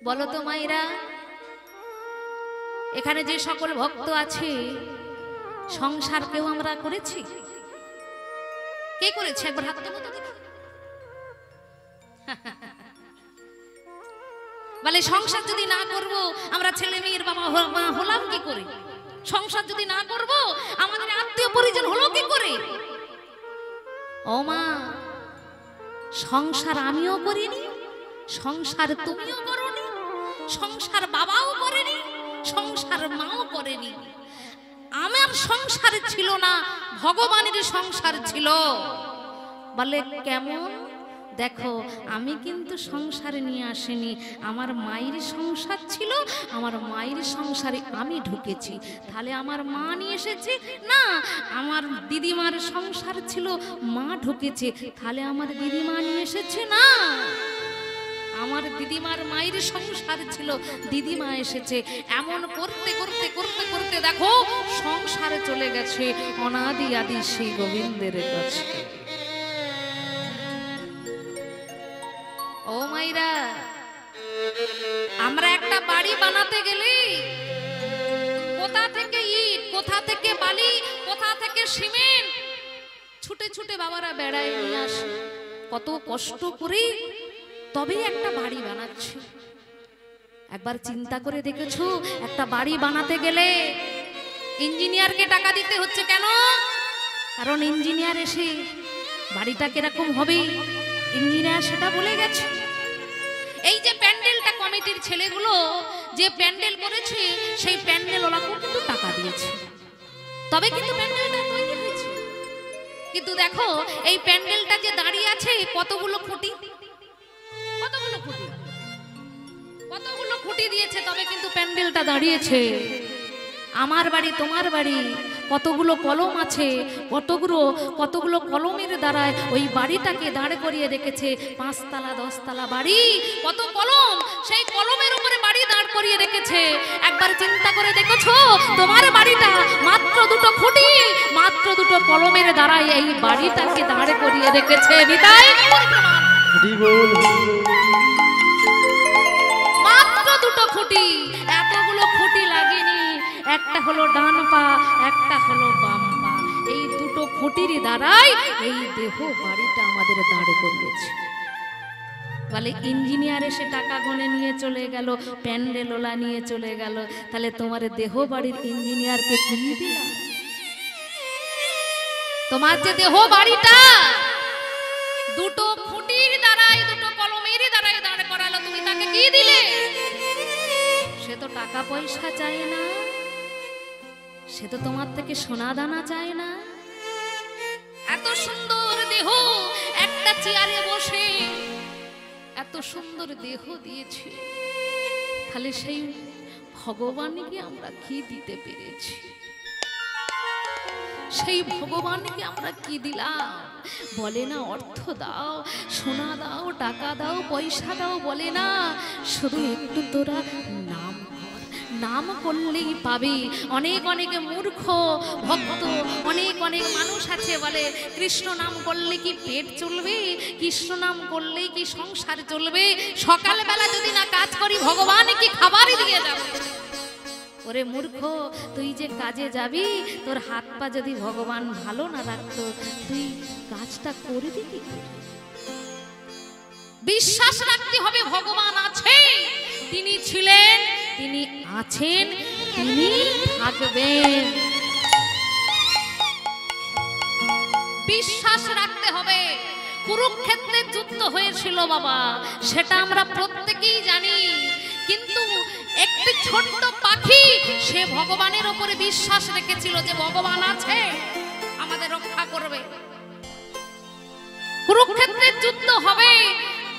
বলো তো মায়েরা, এখানে যে সকল ভক্ত আছে সংসার কেউ আমরা করেছি? কে করেছে একবার হাত তোলো তো দেখি। বলে সংসার যদি না করব আমরা ছেলে মেয়ের বাবা হলাম কি করে? সংসার যদি না করব আমাদের আত্মীয় পরিজন হলো কি করে? ও মা, সংসার আমিও করিনি, সংসার তুমিও করনি, সংসার বাবাও করেনি, সংসার মাও করেনি। আমার সংসার ছিল না, ভগবানের সংসার ছিল। বলে কেমন? দেখো, আমি কিন্তু সংসারে নিয়ে আসিনি, আমার মায়ের সংসার ছিল, আমার মায়ের সংসারে আমি ঢুকেছি। তাহলে আমার মা নিয়ে এসেছে না, আমার দিদিমার সংসার ছিল, মা ঢুকেছে, তাহলে আমার দিদিমা নিয়ে এসেছে না, আমার দিদিমার মায়ের সংসার ছিল, দিদিমা এসেছে। এমন করতে করতে করতে করতে দেখো সংসারে চলে গেছে অনাদি আদি সেই গোবিন্দের কাছে। ও মাইরা, আমরা একটা বাড়ি বানাতে গেলে কোথা থেকে ইট, কোথা থেকে বালি, কোথা থেকে সিমেন্ট ছুটে ছুটে বাবারা বেড়ায় নিয়ে আসে, কত কষ্ট করে তবেই একটা বাড়ি বানাচ্ছে। একবার চিন্তা করে দেখেছো, একটা বাড়ি বানাতে গেলে ইঞ্জিনিয়ারকে টাকা দিতে হচ্ছে কেন? কারণ ইঞ্জিনিয়ার এসে বাড়িটা কিরকম হবে ইঞ্জিনিয়ার সেটা বলে গেছে। এই যে প্যান্ডেলটা কমিটির ছেলেগুলো যে প্যান্ডেল করেছে, সেই প্যান্ডেল ওলাকেও কিন্তু টাকা দিয়েছে, তবে কিন্তু প্যান্ডেলটা তৈরি হয়েছে। কিন্তু দেখো এই প্যান্ডেলটা যে দাঁড়িয়ে আছে, কতগুলো খুঁটি, কতগুলো খুঁটি, কতগুলো খুঁটি দিয়েছে, তবে কিন্তু প্যান্ডেলটা দাঁড়িয়েছে। আমার বাড়ি তোমার বাড়ি, কতগুলো কলম আছে, কতগুলো কলমের দ্বারায় ওই বাড়িটাকে দাঁড় করিয়ে রেখেছে। 5 তলা 10 তলা বাড়ি, কত কলম, সেই কলমের উপরে বাড়ি দাঁড় করিয়ে রেখেছে। একবার চিন্তা করে দেখেছো, তোমার বাড়িটা মাত্র 2টো খুঁটি, মাত্র 2টো কলমের দ্বারায় এই বাড়িটাকে দাঁড় করিয়ে রেখেছে। বিদায় মাত্র 2টো খুঁটি, এতগুলো খুঁটি লাগেনি। একটা হলো ডান পা, একটা হলো বাম পা, এই 2টো খুঁটির দ্বারাই এই দেহ বাড়িটা আমাদের দাঁড় করিয়েছে। বলে ইঞ্জিনিয়ার এসে টাকা গনে নিয়ে চলে গেল, প্যান্ডেল ওলা নিয়ে চলে গেল, তাহলে তোমার দেহ বাড়ির ইঞ্জিনিয়ারকে কি দিলাম? তোমার যে দেহ বাড়িটা 2টো খুঁটির দ্বারাই, 2টো কলমের দ্বারাই দাঁড় করালো, তুমি তাকে কি দিলে? সে তো টাকা পয়সা চায় না, সে তো তোমার থেকে সোনা দানা চায় না। এত সুন্দর দেহ, একটা চেয়ারে বসে এত সুন্দর দেহ দিয়েছে, তাহলে সেই ভগবানকে আমরা কি দিতে পেরেছি? সেই ভগবানকে আমরা কি দিলাম? বলে না অর্থ দাও, সোনা দাও, টাকা দাও, পয়সা দাও, বলে না, শুধু একটু তোরা নাম কর, নাম করলেই পাবি। অনেক অনেক মূর্খ ভক্ত, অনেক অনেক মানুষ আছে বলে কৃষ্ণ নাম করলে কি পেট চলবে, কৃষ্ণ নাম করলেই কি সংসার চলবে, সকালবেলা যদি না কাজ করি ভগবান কি খাবারই দিয়ে যাবে। ওরে মূর্খ, তুই যে কাজে যাবি, তোর হাত পা যদি ভগবান ভালো না রাখতো, তুই কাজটা করবি কি করে? বিশ্বাস রাখতে হবে ভগবান আছে, তিনি ছিলেন, তিনি আছেন, তিনি থাকবেন। বিশ্বাস রাখতে হবে। কুরুক্ষেত্রের যুদ্ধ হয়েছিল বাবা, সেটা আমরা প্রত্যেকেই জানি, কিন্তু একটি ছোট্ট পাখি সে ভগবানের উপরে বিশ্বাস রেখেছিল যে ভগবান আছে, আমাদের রক্ষা করবে। কুরুক্ষেত্রের যুদ্ধ হবে,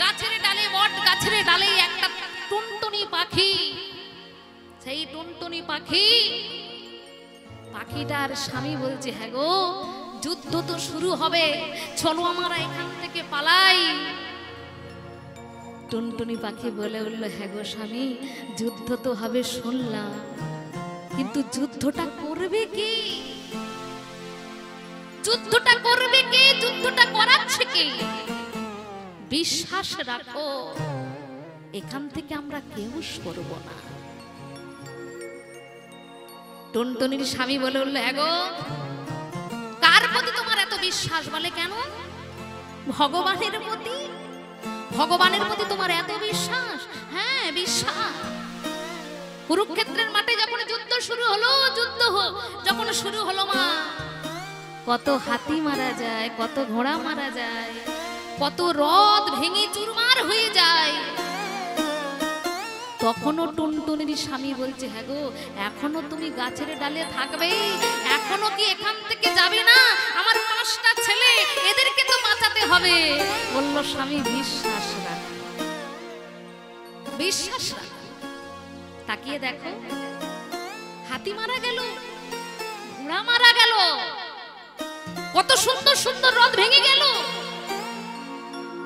গাছের ডালে, বট গাছের ডালে একটা টুনটুনি পাখি, সেই টুনটুনি পাখিটার স্বামী বলছে, হ্যাঁ গো যুদ্ধ তো শুরু হবে, চলো আমরা এখান থেকে পালাই। টুনটুনি পাখি বলে উঠল, হ্যাঁ গো স্বামী, যুদ্ধ তো হবে শুনলাম, কিন্তু যুদ্ধটা করবে কে? যুদ্ধটা করবে কে? যুদ্ধটা করাচ্ছে কে? বিশ্বাস রাখো, এখান থেকে আমরা কেউ সরব না। টুনটুনির স্বামী বলে উঠল, এগো কার প্রতি তোমার এত বিশ্বাস? বলে কেন? ভগবানের প্রতি। ভগবানের প্রতি তোমার এত বিশ্বাস? হ্যাঁ বিশ্বাস। কুরুক্ষেত্রের মাঠে যখন যুদ্ধ শুরু হলো, যখন শুরু হলো মা, কত হাতি মারা যায়, কত ঘোড়া মারা যায়, কত রথ ভেঙে চুরমার হয়ে যায়। তখনও টুনটুনির স্বামী বলছে, হ্যাঁ গো এখনো তুমি গাছের ডালে থাকবে? এখনো কি এখান থেকে যাবে না? আমার 5টা ছেলে, এদেরকে তো বাঁচাতে হবে। বলল, স্বামী বিশ্বাস রাখো, বিশ্বাস রাখো। তাকিয়ে দেখো, হাতি মারা গেল, ঘোড়া মারা গেল, কত সুন্দর সুন্দর রথ ভেঙে গেল,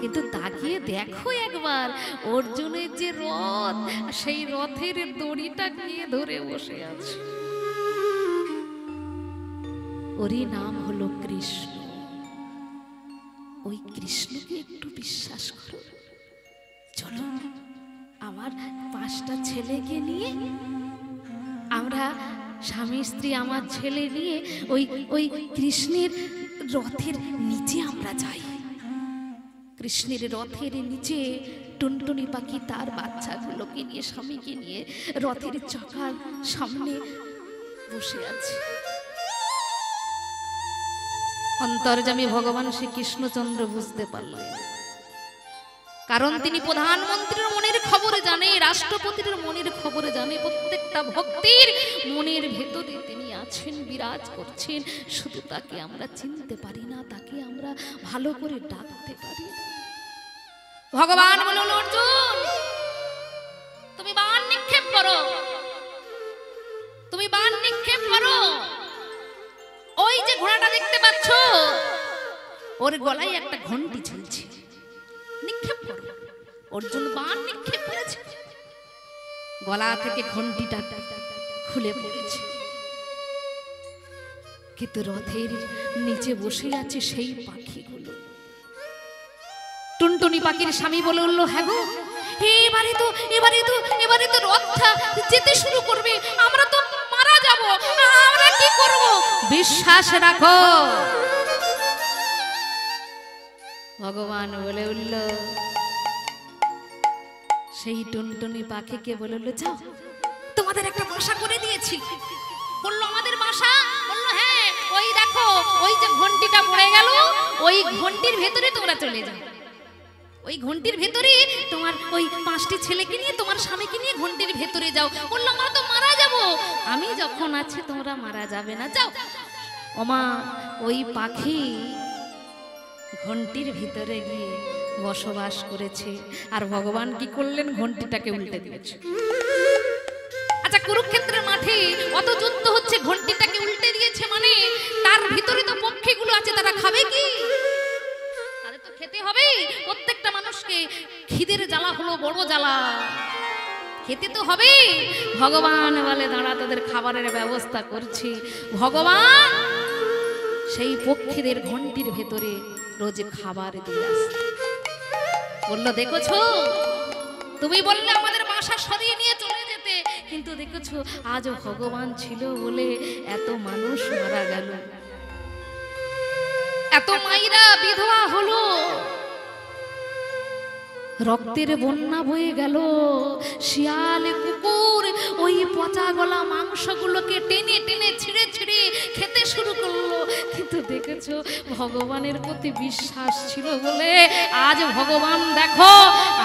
কিন্তু তাকিয়ে দেখো একবার অর্জুনের যে রথ, সেই রথের দড়িটা গিয়ে ধরে বসে আছে। ওরই নাম হলো কৃষ্ণ। ওই কৃষ্ণকে একটু বিশ্বাস করো। চলো আমার 5টা ছেলেকে নিয়ে, আমরা স্বামী স্ত্রী আমার ছেলে নিয়ে ওই কৃষ্ণের রথের নিচে আমরা যাই। কৃষ্ণের রথের নিচে টুনটুনি পাখি তার বাচ্চাগুলোকে নিয়ে, স্বামীকে নিয়ে রথের চাকার সামনে বসে আছে। অন্তর্যামী ভগবান শ্রী কৃষ্ণচন্দ্র বুঝতে পারলেন, কারণ তিনি প্রধানমন্ত্রীর মনের খবর জানে, রাষ্ট্রপতির মনের খবর জানে, প্রত্যেকটা ভক্তির মনের ভেতরে তিনি আছেন, বিরাজ করছেন। শুধু তাকে আমরা চিনতে পারি না, তাকে আমরা ভালো করে ডাকতে পারি না। ভগবান বলল, অর্জুন তুমি বাণ নিক্ষেপ করো, তুমি বাণ নিক্ষেপ করো। ওই যে ঘোড়াটা দেখতে পাচ্ছ, ওর গলায় একটা ঘন্টি ঝুলছে, নিক্ষেপ করো। অর্জুন বাণ নিক্ষেপ করেছে, গলা থেকে ঘন্টিটা খুলে পড়েছে, কিন্তু রথের নিচে বসে আছে সেই পাখিগুলো। টুনটুনি পাখির স্বামী বলে উঠল, হ্যাঁ গো এবারে তো রথটা যেতে শুরু করবে, আমরা তো মারা যাব, আমরা কি করব? বিশ্বাস রাখো। ভগবান বলে উঠল, সেই টুনটুনি পাখিকে বলে উঠল, যাও তোমাদের একটা বাসা করে দিয়েছি। বললো, আমাদের বাসা? বললো, হ্যাঁ ওই দেখো ওই যে ঘন্টিটা পড়ে গেল, ওই ঘন্টির ভেতরে তোমরা চলে যাও। ওই ঘন্টির ভেতরে তোমার ওই 5টি ছেলেকে নিয়ে, তোমার স্বামীকে নিয়ে ঘন্টির ভেতরে যাও। বললো, আমরা তো মারা যাব। আমি যখন আছি তোমরা মারা যাবে না, যাও। ওমা, ওই পাখি ঘন্টির ভিতরে গিয়ে বসবাস করেছে। আর ভগবান কি করলেন? ঘন্টিটাকে উল্টে দিয়েছে। আচ্ছা, কুরুক্ষেত্রের মাঠে অত যুদ্ধ হচ্ছে, ঘন্টিটাকে উল্টে দিয়েছে মানে তার ভিতরে তো পক্ষীগুলো আছে, তারা খাবে কি? তাদের তো খেতে হবে। প্রত্যেকটা মানুষকে খিদের জ্বালা হলো বড় জ্বালা, খেতে তো হবে। ভগবান বলে, দাঁড়া, তোদের খাবারের ব্যবস্থা করছি। ভগবান সেই পক্ষীদের ঘন্টির ভেতরে রোজ খাবার দিয়ে আসে। বললো, দেখেছো, তুমি বললে আমাদের বাসা সরিয়ে নিয়ে চলে যেতে, কিন্তু দেখেছো আজও ভগবান ছিল বলে এত মানুষ মারা গেল, এত মায়েরা বিধবা হলো, রক্তের বন্যা বয়ে গেল। শিয়াল কুকুর ওই পচা গলা মাংসগুলোকে টেনে টেনে ছিঁড়ে ছিঁড়ে খেতে শুরু করলো। কিন্তু দেখেছো, ভগবানের প্রতি বিশ্বাস ছিল বলে আজ ভগবান দেখো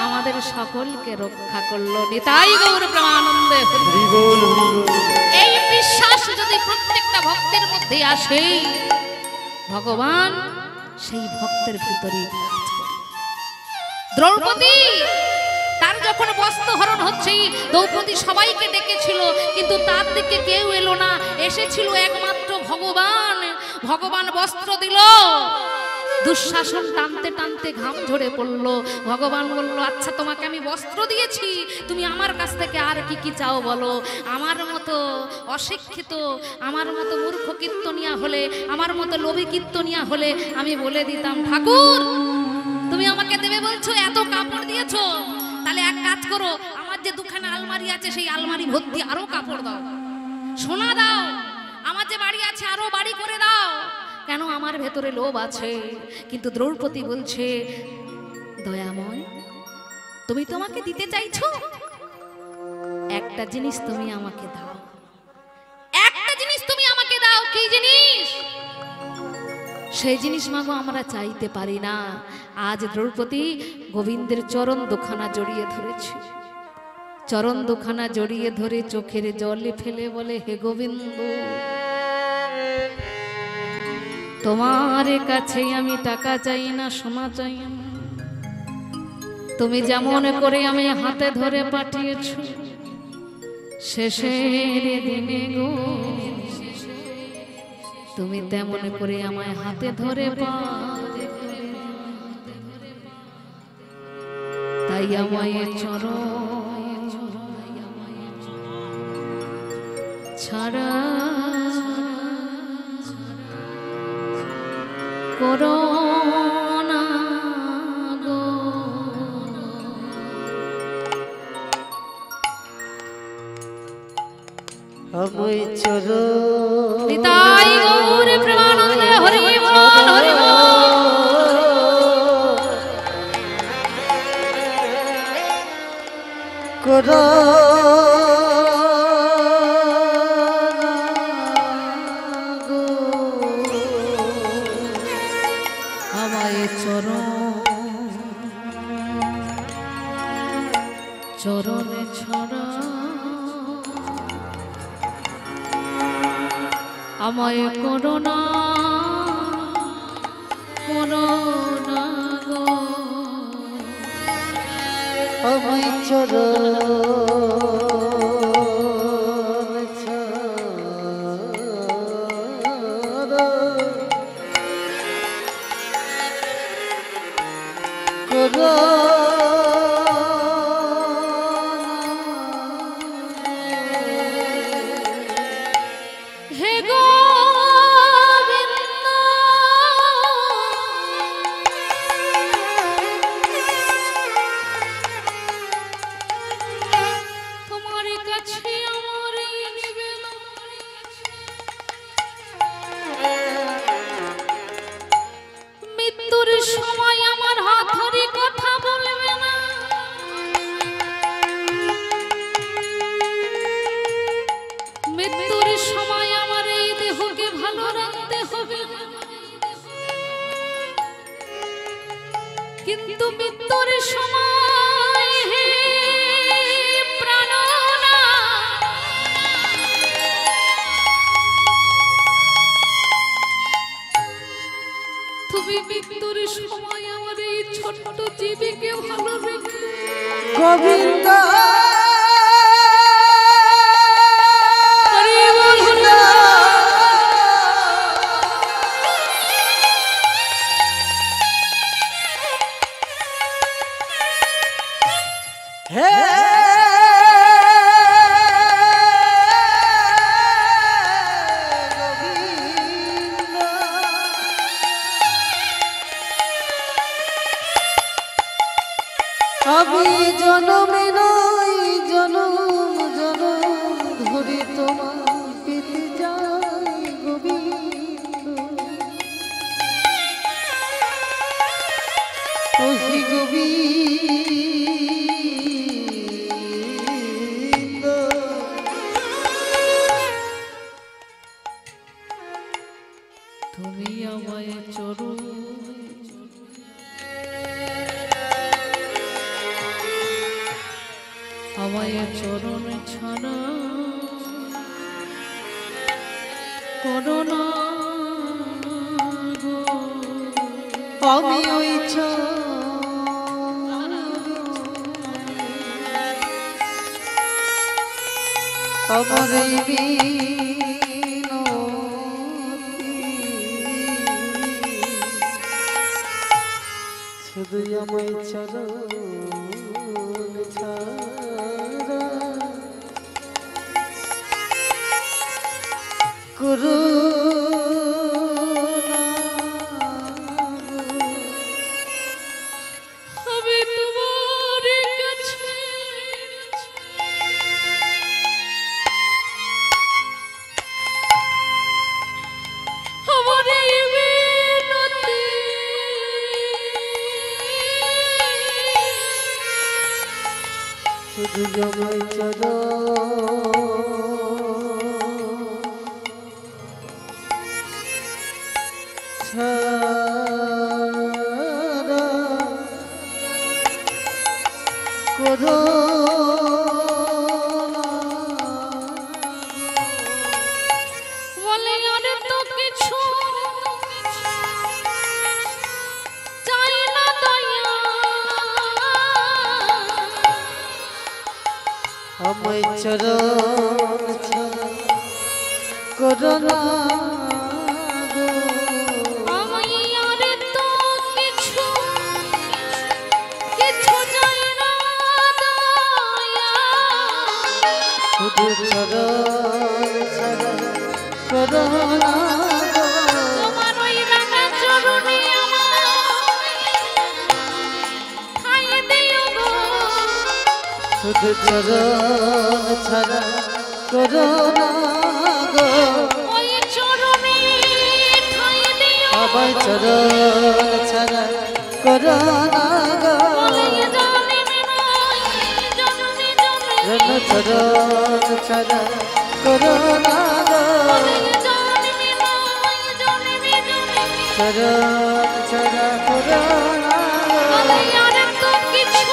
আমাদের সকলকে রক্ষা করলো। নিতাই গৌর প্রেমানন্দে। এই বিশ্বাস যদি প্রত্যেকটা ভক্তের মধ্যে আসে, ভগবান সেই ভক্তের ভিতরে কাজ করে। দ্রৌপদী, তার যখন বস্ত্র হরণ হচ্ছে, দ্রৌপদী সবাইকে ডেকেছিল, কিন্তু তার দিকে কেউ এলো না। এসেছিল একমাত্র ভগবান। ভগবান বস্ত্র দিল, দুঃশাসন টানতে টানতে ঘাম ঝরে পড়লো। ভগবান বলল, আচ্ছা তোমাকে আমি বস্ত্র দিয়েছি, তুমি আমার কাছ থেকে আর কি কি চাও বলো। আমার মতো অশিক্ষিত, আমার মতো মূর্খ কীর্তনিয়া হলে, আমার মতো লোভী কীর্তনিয়া হলে আমি বলে দিতাম, ঠাকুর তুমি আমাকে দেবে বলছো, এত কাপড় দিয়েছো, তাহলে এক কাজ করো, আমার যে দুখানা আলমারি আছে সেই আলমারি ভর্তি আরো কাপড় দাও, সোনা দাও, আমার যে বাড়ি আছে আরো বাড়ি করে দাও। কেন? আমার ভেতরে লোভ আছে। কিন্তু দ্রৌপদী বলছে, দয়াময় তুমি তোমাকে দিতে চাইছো, একটা জিনিস তুমি আমাকে দাও, একটা জিনিস তুমি আমাকে দাও। কি জিনিস? সেই জিনিস মাগো আমরা চাইতে পারি না। আজ দ্রৌপদী গোবিন্দের চরণ দুখানা জড়িয়ে ধরেছে, চরণ দুখানা জড়িয়ে ধরে চোখের জলে ফেলে বলে, হে গোবিন্দ, তোমার কাছে আমি টাকা চাই না, সোনা চাই না, তুমি যেমন করে আমি হাতে ধরে পাঠিয়েছ, শেষের দিনে গো তুমি তেমন করে আমায় হাতে ধরে তাই আমায় চরণ ছাড়া করো না গো। আমায় চরণ নিতাই গৌর প্রেমানন্দে হরি বল হরি বল। করো চরণে ছড়া আমায় করোনা করোনা গো। আমায় চরণ করো সময় আমার হাত ধরে কথা বলবে না, মৃত্যুর সময় আমার এই দেহকে ভালো রাখতে হবে, কিন্তু মৃত্যুর সময় হে প্রাণনা তুমি মৃত্যুর সময় আমার এই ছোট্ট জীবীকে ভালো রেখে। গোবিন্দ হে আমি জনমে নই জনম জনম ধরে তোমার পেতে যাই গোবিন্দ। ওহি গোবিন্দ তুমি আমায় চরণ আমায় চরণ ছাড়া করোনা গো। আমি ওই আমার শুধু আমায় চরণ ছাড়া করো আমি তোমার কাছে শুধু জমাই চরণ ছাড়া করো বলে আর তো কিছু চাই না দয়া আমায় চরণ ছাড়া করো না গো। আমি আর তো কিছু কিছু চাই না দয়া শুধু চরণ ছাড়া করো না গো। তোমার ওই রাঙা চরণে আমায় ঠাঁই দিও গো শুধু চরণ ছাড়া করো না গো। ওই চরণে ঠাঁই দিও আমায় চরণ ছাড়া করো না গো। বলে জানিবে নয় জনমে জনমে যেন চরণ ছাড়া করো না গো। বলে জানিবে নয় জনমে জনমে চরণ ছাড়া করো না গো। বলে আর তো কিছু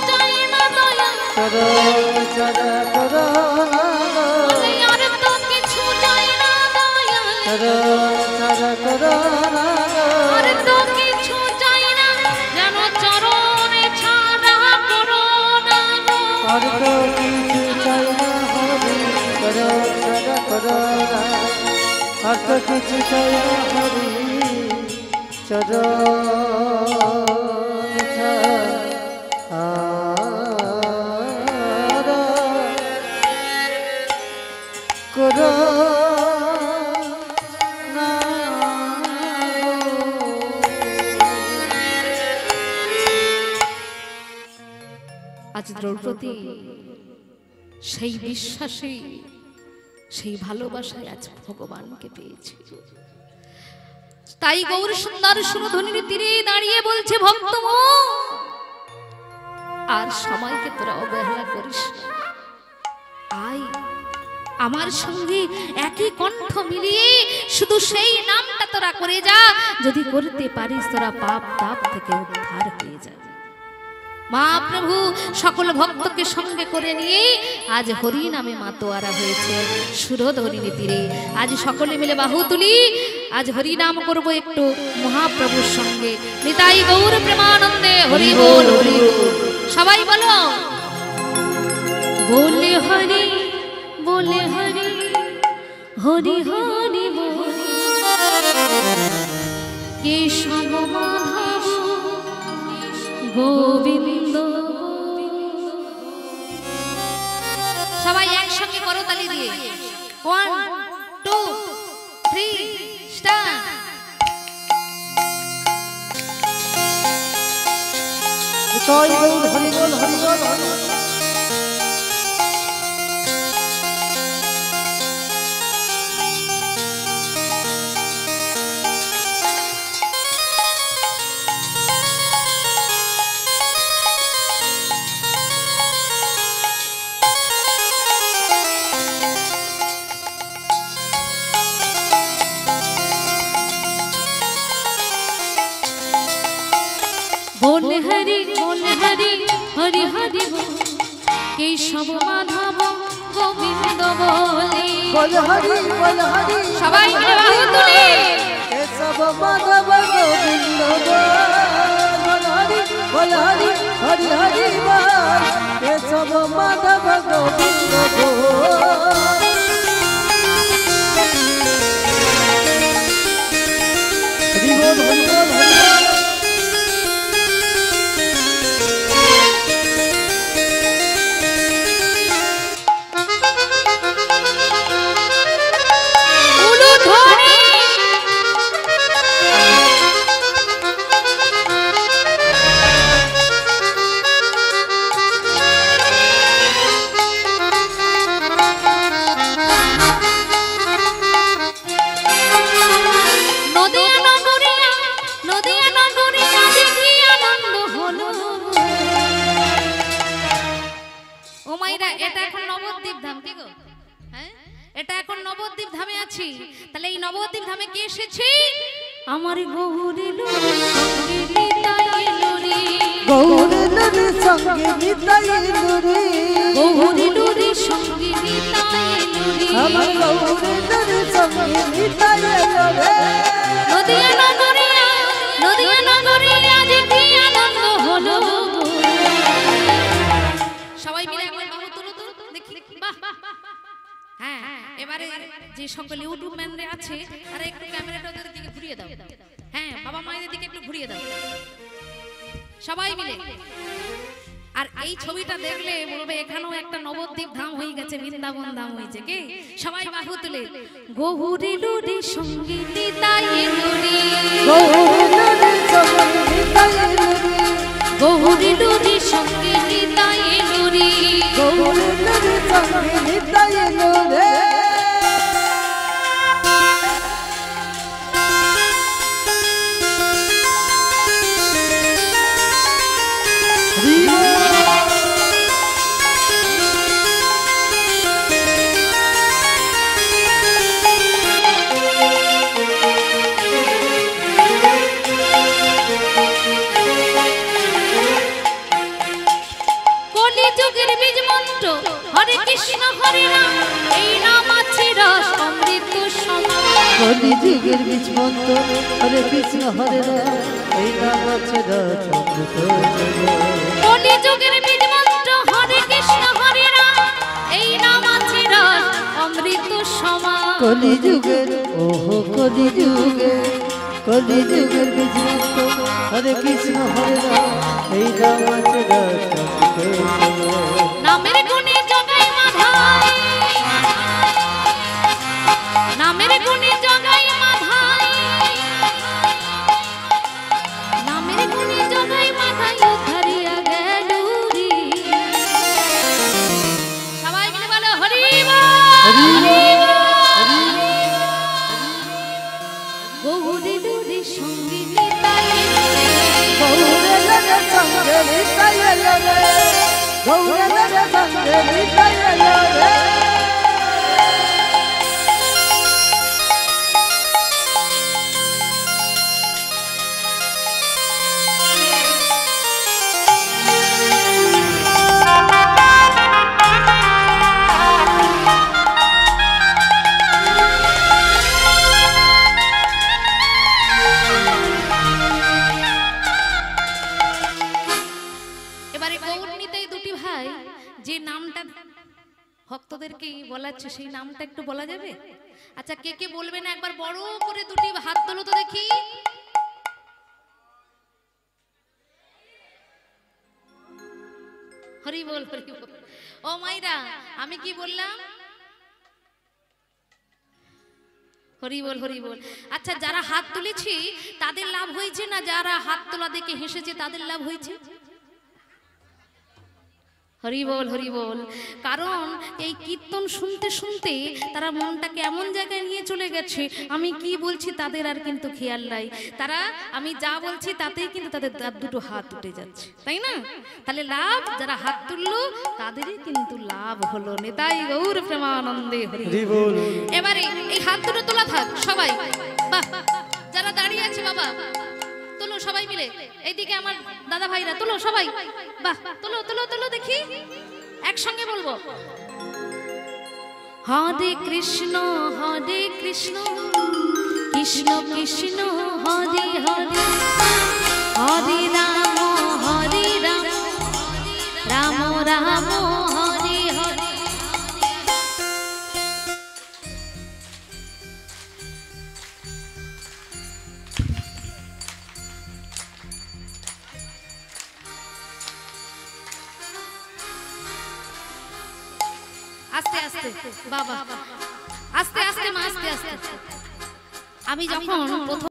চাই না দয়া চরণ ছাড়া করো না গো। বলে আর তো কিছু চাই না দয়া চরণ ছাড়া করো না গো। আর তো কিছু চাই না যেন চরণে ছাড়া করো না গো আর তো কিছু চাই না হরি চরণ ছাড়া করো না। আর তো কিছু চাই না হরি চরণ ছাড়া করো না গো। আজ দ্রৌপদী সেই বিশ্বাসে সেই ভালোবাসায় আজ ভগবানকে পেয়েছে তাই গৌর সুন্দর সুরধ্বনির তীরে দাঁড়িয়ে বলছে ভক্ত আর সময়কে তোরা অবহেলা করিস না। আয় আমার সঙ্গে একই কণ্ঠ মিলিয়ে শুধু সেই নামটা তোরা করে যা যদি করতে পারিস তোরা পাপ তাপ থেকে উদ্ধার হয়ে যাবে। মা প্রভু সকল ভক্তকে সঙ্গে করে নিয়ে আজ হরি নামে মাতোয়ারা হয়েছে সুরধরিণী তীরে। আজ সকলে মিলে বাহু তুলি আজ হরি নাম করব একটু মহাপ্রভুর সঙ্গে। নিতাই গৌর প্রেমানন্দে হরি বল হরি বল। সবাই বলো বলে হরি বলে হরি হরি হরি বল কেশব মাধব গোবিন্দ। সবাই একসঙ্গে করতালি দিয়ে 1 2 3 স্টার্ট। জয় গৌর হরি বল হরি বল হরি বল। बोल हरि हरि हरि बोल केशव माधव गोविंद बोले বল হরি বল হরি সবাই মিলে বাহু তুলে কেশব মাধব গোবিন্দ বল হরি বল হরি হরি হরি বল কেশব মাধব গোবিন্দ বল। হরি বল হরি বল হরি বল। উলু ধরে ও মাইরা এটা এখন নবদ্বীপ ধাম কি গো? হ্যাঁ এটা এখন নবদ্বীপ ধামে আছি। তাহলে এই নবদ্বীপ ধামে কে এসেছে? আমার গৌরী লুরি সঙ্গে নিতাই লুরি, গৌরী লুরি সঙ্গে নিতাই লুরি, গৌরী লুরি সঙ্গে নিতাই লুরি, আমার গৌরী লুরি সঙ্গে নিতাই লুরি। নদিয়া নগরিয়া, নদিয়া নগরিয়া যে কি আনন্দ হলো। সবাই মিলে একবার বাহু তুলো তো দেখি। বাহ হ্যাঁ এবারে যে সকল ইউটিউব ম্যানরা আছে তারা একটু ক্যামেরাটা ওদের দিকে ঘুরিয়ে দাও। হ্যাঁ বাবা মায়েদের দিকে একটু ঘুরিয়ে দাও সবাই মিলে। আর এই ছবিটা দেখলে বলবে এখানেও একটা নবদ্বীপ ধাম হয়ে গেছে, বৃন্দাবন ধাম হয়েছে। কি সবাই বাহু তুলে গৌরী লুরি সঙ্গে নিতাই লুরি, গৌরী লুরি সঙ্গে নিতাই লুরি, গৌরী লুরি সঙ্গে নিতাই লুরি, গৌরী লুরি সঙ্গে নিতাই লুরি। কলিযুগের বীজ মন্ত্র হরে কৃষ্ণ হরে রাম, এই নাম আছে রস অমৃত সমান। কলিযুগের বীজ মন্ত্র হরে কৃষ্ণ হরে রাম, এই নাম আছে রস অমৃত সমান। কলিযুগের বীজ মন্ত্র হরে কৃষ্ণ হরে রাম, এই নাম আছে রস অমৃত সমান। কলিযুগের ওহো কলিযুগের, কলিযুগের বীজ মন্ত্র হরে কৃষ্ণ হরে রাম, এই নাম আছে রস অমৃত সমান। নামের গুণে জগাই মাধাই, নামের গুণে জগাই মাধাই, নামের গুণে জগাই মাধাই ধরিয়া গেলুরি। সবাই মিলে বলো হরি গৌরী লুরি সঙ্গে নিতাই, গৌরী লুরি সঙ্গে নিতাই লুরি, গৌরী লুরি সঙ্গে নিতাই লুরি। এবারে গৌর নিতাই দুটি ভাই যে নামটা ভক্তদেরকে বলাচ্ছে সেই নামটা একটু বলা যাবে? আচ্ছা কে কে বলবেন একবার বড় করে দুটি হাত তোলো তো দেখি। হরি বল হরি বল। ও মাইরা আমি কি বললাম? হরি বল হরি বল। আচ্ছা যারা হাত তুলেছি তাদের লাভ হয়েছে না যারা হাত তোলা দেখে হেসেছে তাদের লাভ হয়েছে? হরি বল হরি বল। কারণ এই কীর্তন শুনতে শুনতে তারা মনটাকে এমন জায়গায় নিয়ে চলে গেছে আমি কি বলছি তাদের আর কিন্তু খেয়াল নাই। তারা আমি যা বলছি তাতেই কিন্তু তাদের দুটো হাত উঠে যাচ্ছে, তাই না? তাহলে লাভ যারা হাত তুললো তাদেরই কিন্তু লাভ হলো। নেতাই গৌর প্রেমানন্দে হরি বল। এবারে এই হাত দুটো তোলা থাক সবাই। বাহ যারা দাঁড়িয়ে আছে বাবা তোলো সবাই মিলে। এইদিকে আমার দাদা ভাইরা তোলো সবাই। বাহ তোলো তোলো তোলো দেখি একসঙ্গে বলবো হরে কৃষ্ণ কৃষ্ণ কৃষ্ণ হরে হরে, হরে রাম রাম রাম হরে হরে। আস্তে আস্তে বাবা আস্তে আস্তে মা আস্তে আস্তে। আমি যখন প্রথম